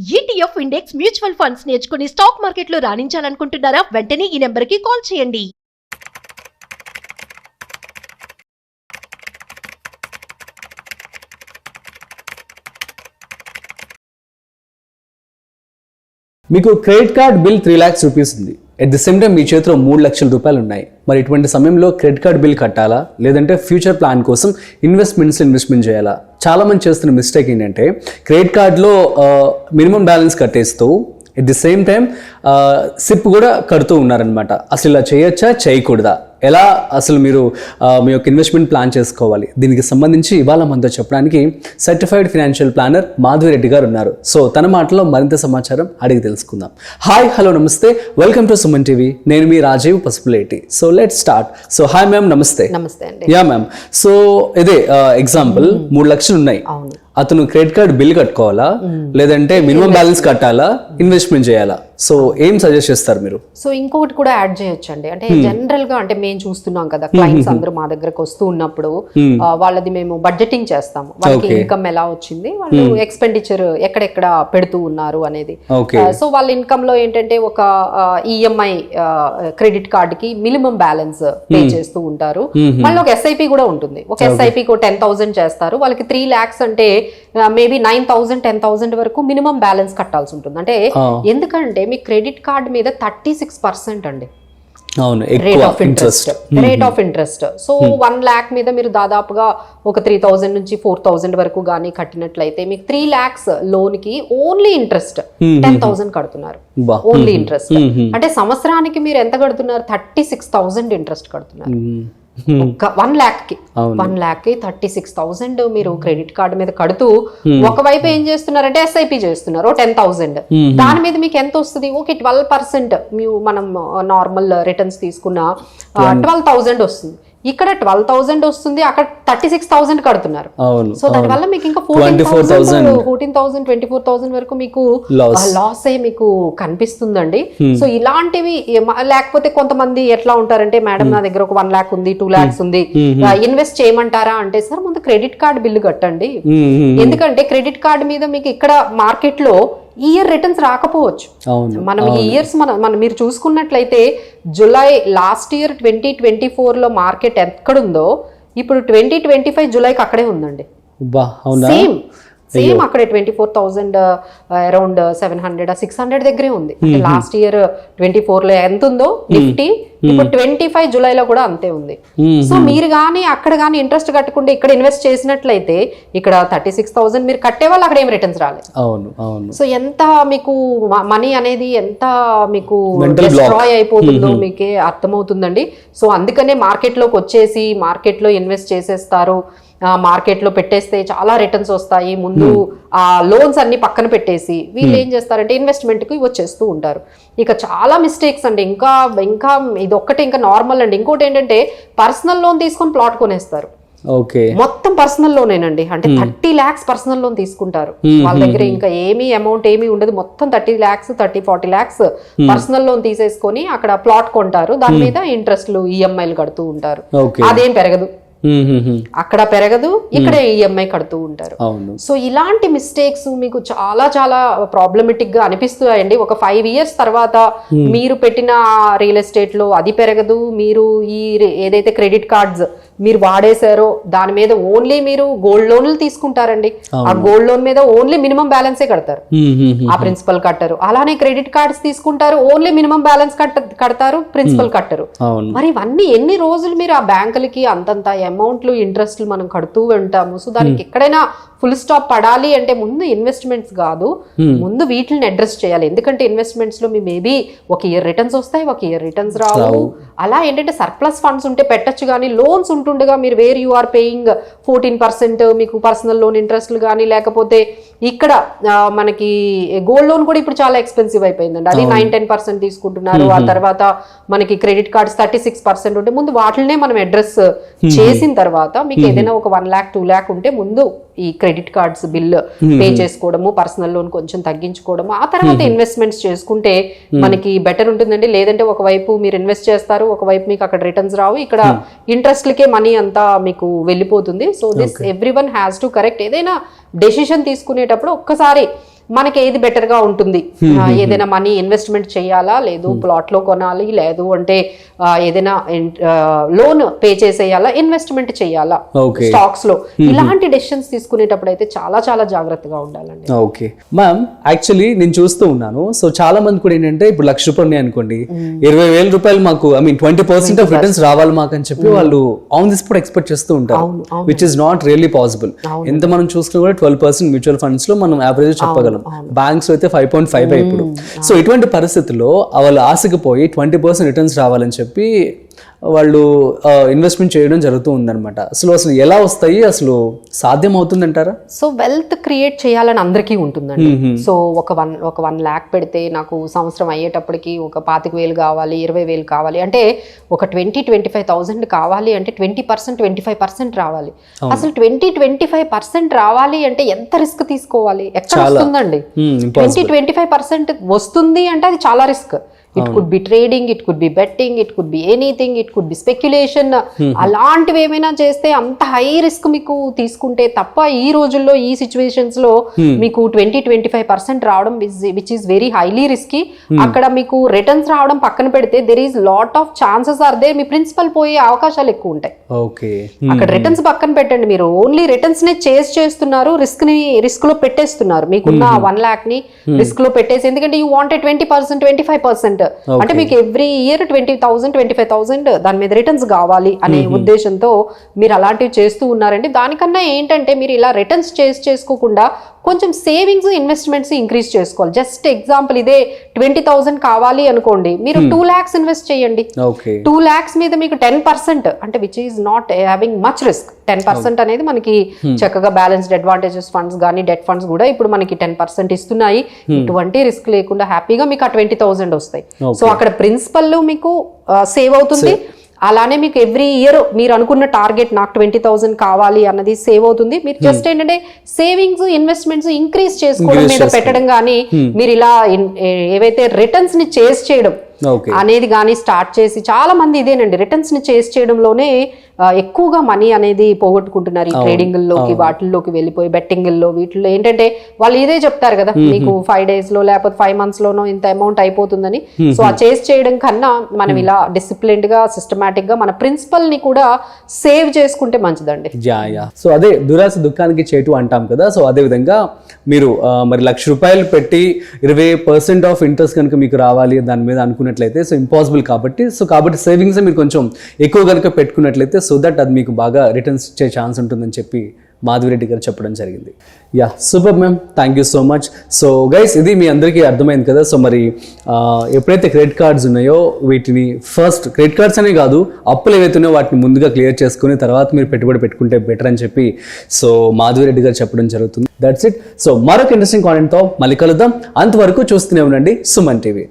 ETF index mutual funds నేర్చుకుని stock మార్కెట్లో రాణించాలనుకుంటున్నారా? వెంటనే ఈ నెంబర్కి కాల్ చేయండి. మీకు credit card bill 3 lakhs rupees ఉంది. ఎట్ ది సేమ్ టైం మీ చేతిలో 3 లక్షల రూపాయలు ఉన్నాయి. మరి ఇటువంటి సమయంలో క్రెడిట్ కార్డ్ బిల్ కట్టాలా, లేదంటే ఫ్యూచర్ ప్లాన్ కోసం ఇన్వెస్ట్మెంట్ చేయాలా? చాలా మంది చేస్తున్న మిస్టేక్ ఏంటంటే క్రెడిట్ కార్డ్లో మినిమం బ్యాలెన్స్ కట్టేస్తూ at the same time SIP కూడా కడుతూ ఉన్నారనమాట. అసలు ఇలా చేయొచ్చా, చేయకూడదా? ఎలా అసలు మీరు మీ యొక్క ఇన్వెస్ట్మెంట్ ప్లాన్ చేసుకోవాలి? దీనికి సంబంధించి ఇవాళ మనతో చెప్పడానికి certified financial planner Madhavi Reddy గారు ఉన్నారు. సో తన మాటలో మరింత సమాచారం అడిగి తెలుసుకుందాం. హాయ్, హలో, నమస్తే, వెల్కమ్ టు సుమన్ టీవీ. నేను మీ Rajeev Pasupuleti. So let's start. So hi ma'am, నమస్తే. నమస్తే అండి. Yeah ma'am. సో ఇదే ఎగ్జాంపుల్ 3 లక్షలు ఉన్నాయి. అతను క్రెడిట్ కార్డ్ బిల్ కట్టుకోవాలా, లేదంటే మినిమం బ్యాలెన్స్ కట్టాలా, ఇన్వెస్ట్మెంట్ చేయాలా? సో ఏం సజెస్ట్ చేస్తారు మీరు? సో ఇంకొకటి కూడా యాడ్ చేయొచ్చు అండి. అంటే జనరల్ గా అంటే మేము చూస్తున్నాం కదా, క్లయింట్స్ అందరూ మా దగ్గరకు వస్తూ ఉన్నప్పుడు వాళ్ళది మేము బడ్జెటింగ్ చేస్తాము. వాళ్ళకి ఇన్కమ్ ఎలా వచ్చింది, వాళ్ళు ఎక్స్పెండిచర్ ఎక్కడెక్కడ పెడుతూ ఉన్నారు అనేది. సో వాళ్ళ ఇన్కమ్ లో ఏంటంటే ఒక ఈఎంఐ క్రెడిట్ కార్డ్ కి మినిమం బ్యాలెన్స్ పే చేస్తూ ఉంటారు. మళ్ళీ ఒక ఎస్ఐపి కూడా ఉంటుంది. ఒక ఎస్ఐపికి 10,000 చేస్తారు. వాళ్ళకి 3 lakhs అంటే మేబీ 9,000 10,000 వరకు మినిమం బ్యాలెన్స్ కట్టాల్సి ఉంటుంది. అంటే ఎందుకంటే మీ క్రెడిట్ కార్డ్ మీద 36% అండి rate of interest. So 1 lakh మీద మీరు దాదాపుగా ఒక 3,000 నుంచి 4,000 వరకు గానీ కట్టినట్లయితే మీకు 3 lakhs లోన్ కి ఓన్లీ ఇంట్రెస్ట్ 10,000 కడుతున్నారు. ఓన్లీ ఇంట్రెస్ట్ అంటే సంవత్సరానికి మీరు ఎంత కడుతున్నారు? 36,000 ఇంట్రెస్ట్ కడుతున్నారు. 1 lakh కి 36,000 మీరు క్రెడిట్ కార్డు మీద కడుతూ ఒకవైపు ఏం చేస్తున్నారంటే ఎస్ఐపి చేస్తున్నారు 10,000. దాని మీద మీకు ఎంత వస్తుంది? ఓకే, 12% మనం నార్మల్ రిటర్న్స్ తీసుకున్న 12,000 వస్తుంది. ఇక్కడ 12,000 వస్తుంది, అక్కడ 36,000 కడుతున్నారు. సో దానివల్ల మీకు ఇంకా 14,000 24,000 వరకు మీకు లాస్ అయ్యి మీకు కనిపిస్తుందండి. సో ఇలాంటివి లేకపోతే కొంతమంది ఎట్లా ఉంటారంటే, మేడం నా దగ్గర ఒక 1 lakh ఉంది, 2 lakhs ఉంది, ఇన్వెస్ట్ చేయమంటారా అంటే, సార్ ముందు క్రెడిట్ కార్డ్ బిల్లు కట్టండి. ఎందుకంటే క్రెడిట్ కార్డ్ మీద మీకు ఇక్కడ మార్కెట్ లో ఇయర్ రిటర్న్స్ రాకపోవచ్చు. మనం ఈ ఇయర్స్ మనం మీరు చూసుకున్నట్లయితే జూలై లాస్ట్ ఇయర్ 2024 లో మార్కెట్ ఎక్కడుందో ఇప్పుడు 2025 జూలైకి అక్కడే ఉందండి. సేమ్ అక్కడే 24,000 అరౌండ్ 700 600 దగ్గరే ఉంది. లాస్ట్ ఇయర్ 24 లో ఎంత ఉందో నిఫ్టీ ఇప్పుడు 25 జూలైలో కూడా అంతే ఉంది. సో మీరు కానీ అక్కడ కానీ ఇంట్రెస్ట్ కట్టకుండా ఇక్కడ ఇన్వెస్ట్ చేసినట్లయితే ఇక్కడ 36,000 మీరు కట్టే వాళ్ళు అక్కడ ఏం రిటర్న్స్ రాలేదు. సో ఎంత మీకు మనీ అనేది ఎంత మీకు డిస్ట్రాయ్ అయిపోతుందో మీకే అర్థమవుతుందండి. సో అందుకనే మార్కెట్ లోకి వచ్చేసి మార్కెట్ లో ఇన్వెస్ట్ చేసేస్తారు. మార్కెట్ లో పెట్టేస్తే చాలా రిటర్న్స్ వస్తాయి. ముందు ఆ లోన్స్ అన్ని పక్కన పెట్టేసి వీళ్ళు ఏం చేస్తారంటే ఇన్వెస్ట్మెంట్ కి వచ్చేస్తూ ఉంటారు. ఇక చాలా మిస్టేక్స్ అండి. ఇంకా ఇది ఒక్కటే ఇంకా నార్మల్ అండి. ఇంకోటి ఏంటంటే పర్సనల్ లోన్ తీసుకొని ప్లాట్ కొనేస్తారు. మొత్తం పర్సనల్ లోనేనండి. అంటే 30 lakhs పర్సనల్ లోన్ తీసుకుంటారు. వాళ్ళ దగ్గర ఇంకా ఏమీ అమౌంట్ ఏమీ ఉండదు. మొత్తం 30 lakhs 40 lakhs పర్సనల్ లోన్ తీసేసుకొని అక్కడ ప్లాట్ కొంటారు. దాని మీద ఇంట్రెస్ట్లు ఈఎంఐలు కడుతూ ఉంటారు. అదేం పెరగదు, అక్కడ పెరగదు, ఇక్కడ ఈఎంఐ కడుతూ ఉంటారు. సో ఇలాంటి మిస్టేక్స్ మీకు చాలా చాలా ప్రాబ్లమెటిక్ గా అనిపిస్తాయండి. ఒక 5 years తర్వాత మీరు పెట్టిన రియల్ ఎస్టేట్ లో అది పెరగదు. మీరు ఈ ఏదైతే క్రెడిట్ కార్డ్స్ మీరు వాడేశారో దాని మీద ఓన్లీ మీరు గోల్డ్ లోన్లు తీసుకుంటారండి. ఆ గోల్డ్ లోన్ మీద ఓన్లీ మినిమం బ్యాలెన్సే కడతారు, ఆ ప్రిన్సిపల్ కట్టరు. అలానే క్రెడిట్ కార్డ్స్ తీసుకుంటారు, ఓన్లీ మినిమం బ్యాలెన్స్ కడతారు, ప్రిన్సిపల్ కట్టరు. మరి ఇవన్నీ ఎన్ని రోజులు మీరు ఆ బ్యాంకులకి అంతంత అమౌంట్లు ఇంట్రెస్ట్లు మనం కడుతూ ఉంటాము. సో దానికి ఎక్కడైనా ఫుల్ స్టాప్ పడాలి అంటే ముందు ఇన్వెస్ట్మెంట్స్ కాదు, ముందు వీటిని అడ్రస్ చేయాలి. ఎందుకంటే ఇన్వెస్ట్మెంట్స్ లో మీ మేబీ ఒక ఇయర్ రిటర్న్స్ వస్తాయి, ఒక ఇయర్ రిటర్న్స్ రావు. అలా ఏంటంటే సర్ప్లస్ ఫండ్స్ ఉంటే పెట్టచ్చు, కానీ లోన్స్ ఉంటుండగా మీరు వేర్ యూ ఆర్ పేయింగ్ 14% మీకు పర్సనల్ లోన్ ఇంట్రెస్ట్లు కానీ, లేకపోతే ఇక్కడ మనకి గోల్డ్ లోన్ కూడా ఇప్పుడు చాలా ఎక్స్పెన్సివ్ అయిపోయిందండి. అది 9-10% తీసుకుంటున్నారు. ఆ తర్వాత మనకి క్రెడిట్ కార్డ్స్ 36% ఉంటే ముందు వాటినే మనం అడ్రస్ చేసిన తర్వాత మీకు ఏదైనా ఒక 1 lakh 2 lakh ఉంటే ముందు ఈ క్రెడిట్ కార్డ్స్ బిల్ పే చేసుకోవడము, పర్సనల్ లోన్ కొంచెం తగ్గించుకోవడము, ఆ తర్వాత ఇన్వెస్ట్మెంట్స్ చేసుకుంటే మనకి బెటర్ ఉంటుందండి. లేదంటే ఒకవైపు మీరు ఇన్వెస్ట్ చేస్తారు, ఒకవైపు మీకు అక్కడ రిటర్న్స్ రావు, ఇక్కడ ఇంట్రెస్ట్లకే మనీ అంతా మీకు వెళ్ళిపోతుంది. So this every one has to correct. ఏదైనా డెసిషన్ తీసుకునేటప్పుడు ఒక్కసారి మనకి ఏది బెటర్ గా ఉంటుంది, ఏదైనా మనీ ఇన్వెస్ట్మెంట్ చేయాలా, లేదు ప్లాట్ లో కొనాలి, లేదు అంటే ఏదైనా లోన్ పే చేసేయాలా, ఇన్వెస్ట్మెంట్ చేయాలా స్టాక్స్ లో, ఇలాంటి డెసిషన్స్ తీసుకునేటప్పుడు అయితే చాలా చాలా జాగ్రత్తగా ఉండాలండి. ఓకే మ్యామ్, యాక్చువల్లీ నేను చూస్తూ ఉన్నాను. సో చాలా మంది కూడా ఏంటంటే ఇప్పుడు ₹1,00,000 ఉన్నాయి అనుకోండి, 20,000 రూపాయలు మాకు 20% ఆఫ్ రిటర్న్స్ రావాలి మాకు అని చెప్పి వాళ్ళు ఆన్ ది స్పాట్ ఎక్స్పెక్ట్ చేస్తూ ఉంటారు, which is not really possible. ఎంత మనం చూసుకున్నా కూడా 12% మ్యూచువల్ ఫండ్స్ లో మనం యావరేజ్ చెప్పగలం, బ్యాంక్స్ అయితే 5.5 ఇప్పుడు. సో ఇటువంటి పరిస్థితుల్లో వాళ్ళు ఆశకు పోయి 20% రిటర్న్స్ రావాలని చెప్పి వాళ్ళు ఇన్వెస్ట్మెంట్ చేయడం జరుగుతూ ఉందన్నమాట. అసలు ఎలా వస్తాయి, అసలు సాధ్యం అవుతుందంటారా? సో వెల్త్ క్రియేట్ చేయాలని అందరికీ ఉంటుందండి. సో ఒక 1 lakh పెడితే నాకు సంవత్సరం అయ్యేటప్పటికి ఒక 25,000 కావాలి, 20,000 కావాలి అంటే ఒక 20-25,000 కావాలి అంటే 20% 25% రావాలి. అసలు 20-25% రావాలి అంటే ఎంత రిస్క్ తీసుకోవాలి, ఎక్కడ వస్తుందండి? 20-25% వస్తుంది అంటే అది చాలా risk. It could be trading, it could be betting, it could be anything, it could be speculation. అలాంటివి ఏమైనా చేస్తే అంత హై రిస్క్ మీకు తీసుకుంటే తప్ప ఈ రోజుల్లో ఈ సిచ్యువేషన్స్ లో మీకు 20-25% రావడం which is very highly risky. అక్కడ మీకు రిటర్న్స్ రావడం పక్కన పెడితే there is lot of chances are there, మీ ప్రిన్సిపల్ పోయే అవకాశాలు ఎక్కువ ఉంటాయి. అక్కడ రిటర్న్స్ పక్కన పెట్టండి, మీరు ఓన్లీ రిటర్న్స్ నే చేజ్ చేస్తున్నారు, రిస్క్ లో పెట్టేస్తున్నారు. మీకున్న 1 lakh ని రిస్క్ లో పెట్టేసి, ఎందుకంటే యూ వాంట్ 20%, 25%. అంటే మీకు ఎవ్రీ ఇయర్ 20,000, 25,000 దాని మీద రిటర్న్స్ కావాలి అనే ఉద్దేశంతో మీరు అలాంటివి చేస్తూ ఉన్నారండి. దానికన్నా ఏంటంటే మీరు ఇలా రిటర్న్స్ చేసుకోకుండా కొంచెం సేవింగ్స్, ఇన్వెస్ట్మెంట్స్ ఇంక్రీజ్ చేసుకోవాలి. జస్ట్ ఎగ్జాంపుల్ ఇదే 20,000 కావాలి అనుకోండి, మీరు 2 lakhs ఇన్వెస్ట్ చేయండి. 2 lakhs మీద మీకు 10% అంటే which is not having much risk. 10% అనేది మనకి చక్కగా బ్యాలెన్స్డ్ అడ్వాంటేజెస్ ఫండ్స్ కానీ డెట్ ఫండ్స్ కూడా ఇప్పుడు మనకి 10% ఇస్తున్నాయి. ఇటువంటి రిస్క్ లేకుండా హ్యాపీగా మీకు ఆ 20,000 వస్తాయి. సో అక్కడ ప్రిన్సిపల్ మీకు సేవ్ అవుతుంది, అలానే మీకు ఎవ్రీ ఇయర్ మీరు అనుకున్న టార్గెట్ నాకు 20,000 కావాలి అన్నది సేవ్ అవుతుంది. మీరు జస్ట్ ఏంటంటే సేవింగ్స్, ఇన్వెస్ట్మెంట్స్ ఇంక్రీజ్ చేసుకోవడం మీద పెట్టడం కానీ మీరు ఇలా ఏవైతే రిటర్న్స్ ని చేజ్ చేయడం అనేది కానీ స్టార్ట్ చేసి, చాలా మంది ఇదేనండి రిటర్న్స్ ని చేజ్ చేయడంలోనే ఎక్కువగా మనీ అనేది పోగొట్టుకుంటున్నారు. ఈ ట్రేడింగ్ లోకి వాటిల్లోకి వెళ్ళిపోయి బెట్టింగ్ లో వీటిల్లో ఏంటంటే వాళ్ళు ఇదే చెప్తారు కదా, మీకు 5 days లో లేకపోతే 5 months లోనో ఇంత అమౌంట్ అయిపోతుందని. సో ఆ చేజ్ చేయడం కన్నా మనం ఇలా డిసిప్లిన్డ్ గా సిస్టమాటిక్ గా మన ప్రిన్సిపల్ ని కూడా సేవ్ చేసుకుంటే మంచిదండి. సో అదే దురాశ దుఃఖానికి చేటు అంటాం కదా. సో అదే విధంగా మీరు మరి ₹1,00,000 పెట్టి 20% ఆఫ్ ఇంట్రెస్ట్ కనుక మీకు రావాలి దాని మీద అనుకున్నట్లయితే సో ఇంపాసిబుల్ కాబట్టి సేవింగ్స్ మీరు కొంచెం ఎక్కువ కనుక పెట్టుకున్నట్లయితే సో దట్ అది మీకు బాగా రిటర్న్స్ ఇచ్చే ఛాన్స్ ఉంటుందని చెప్పి మాధవిరెడ్డి గారు చెప్పడం జరిగింది. Super ma'am, thank you so much. So guys, ఇది మీ అందరికీ అర్థమైంది కదా. సో మరి ఎప్పుడైతే క్రెడిట్ కార్డ్స్ ఉన్నాయో వీటిని ఫస్ట్, క్రెడిట్ కార్డ్స్ అనే కాదు అప్పులు ఏవైతే ఉన్నాయో వాటిని ముందుగా క్లియర్ చేసుకుని తర్వాత మీరు పెట్టుబడి పెట్టుకుంటే బెటర్ అని చెప్పి సో మాధవిరెడ్డి గారు చెప్పడం జరుగుతుంది. That's it. సో మరొక ఇంట్రెస్టింగ్ కాంటెంట్తో మళ్ళీ కలుద్దాం. అంతవరకు చూస్తూనే ఉండండి సుమన్ టీవీ.